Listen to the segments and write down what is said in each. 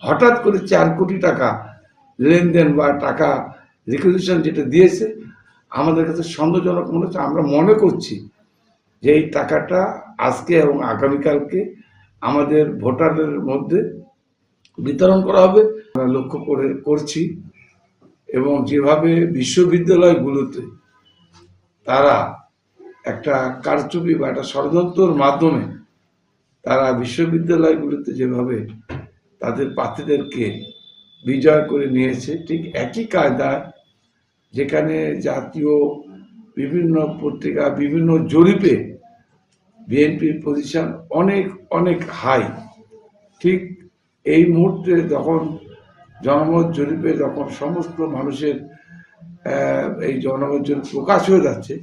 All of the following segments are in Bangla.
হঠাৎ করে 4 কোটি টাকা লেনদেন বা টাকা রিকুইজিশন যেটা দিয়েছে আমাদের কাছে সন্দেহজনক মনে হচ্ছে। আমরা মনে করছি যে এই টাকাটা আজকে এবং আগামীকালকে আমাদের ভোটারদের মধ্যে বিতরণ করা হবে। আমরা লক্ষ্য করছি এবং যেভাবে বিশ্ববিদ্যালয়গুলোতে তারা একটা কারচুপি বা একটা ষড়যন্ত্রের মাধ্যমে তারা বিশ্ববিদ্যালয়গুলোতে যেভাবে তাদের প্রার্থীদেরকে বিজয় করে নিয়েছে, ঠিক একই কায়দায় যেখানে জাতীয় বিভিন্ন পত্রিকা বিভিন্ন জরিপে বিএনপির পজিশন অনেক অনেক হাই, ঠিক এই মুহূর্তে যখন জনমত জরিপে যখন সমস্ত মানুষের এই জনমত জরিপ প্রকাশ হয়ে যাচ্ছে,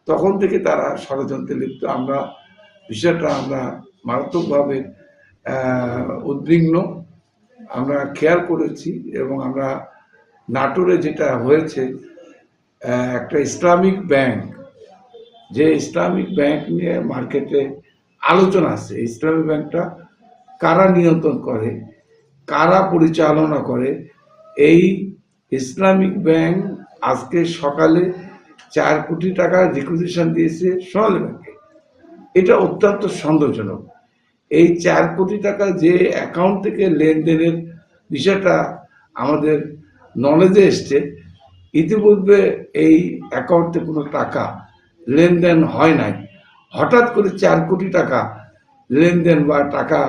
তখন থেকে তারা ষড়যন্ত্রে লিপ্ত। আমরা বিষয়টা আমরা মারাত্মকভাবে উদ্বিগ্ন, আমরা খেয়াল করেছি এবং আমরা নাটোরে যেটা হয়েছে, একটা ইসলামিক ব্যাংক, যে ইসলামিক ব্যাংক নিয়ে মার্কেটে আলোচনা আছে, ইসলামিক ব্যাংকটা কারা নিয়ন্ত্রণ করে, কারা পরিচালনা করে, এই ইসলামিক ব্যাংক আজকে সকালে 4 কোটি টাকার রিকুইজিশন দিয়েছে সোনালী ব্যাংকে। এটা অত্যন্ত সন্দেহজনক। এই 4 কোটি টাকা যে অ্যাকাউন্ট থেকে লেনদেনের বিষয়টা আমাদের নলেজে এসছে, ইতিপূর্বে এই অ্যাকাউন্টে কোনো টাকা লেনদেন হয় নাই। হঠাৎ করে 4 কোটি টাকা লেনদেন বা টাকা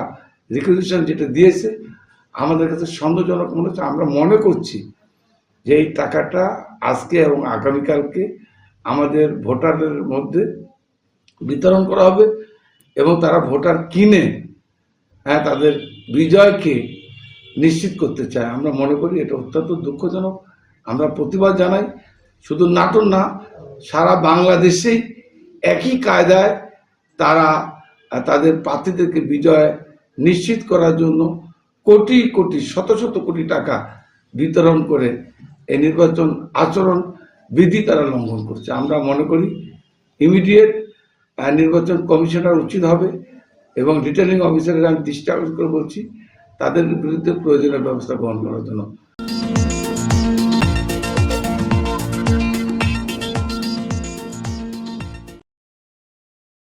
রিকুইজিশন যেটা দিয়েছে আমাদের কাছে সন্দেহজনক মনে হচ্ছে। আমরা মনে করছি যে এই টাকাটা আজকে এবং আগামীকালকে আমাদের ভোটারদের মধ্যে বিতরণ করা হবে এবং তারা ভোটার কিনে তাদের বিজয়কে নিশ্চিত করতে চায়। আমরা মনে করি এটা অত্যন্ত দুঃখজনক। আমরা প্রতিবাদ জানাই। শুধু নাটোর না, সারা বাংলাদেশেই একই কায়দায় তারা তাদের প্রার্থীদেরকে বিজয় নিশ্চিত করার জন্য কোটি কোটি শত শত কোটি টাকা বিতরণ করে এই নির্বাচন আচরণ বিধি তারা লঙ্ঘন করছে। আমরা মনে করি ইমিডিয়েট নির্বাচন কমিশনার উচিত হবে এবং রিটার্নিং অফিসারের আমি দৃষ্টি আকর্ষণ করে বলছি তাদের বিরুদ্ধে প্রয়োজনীয় ব্যবস্থা গ্রহণ করার জন্য।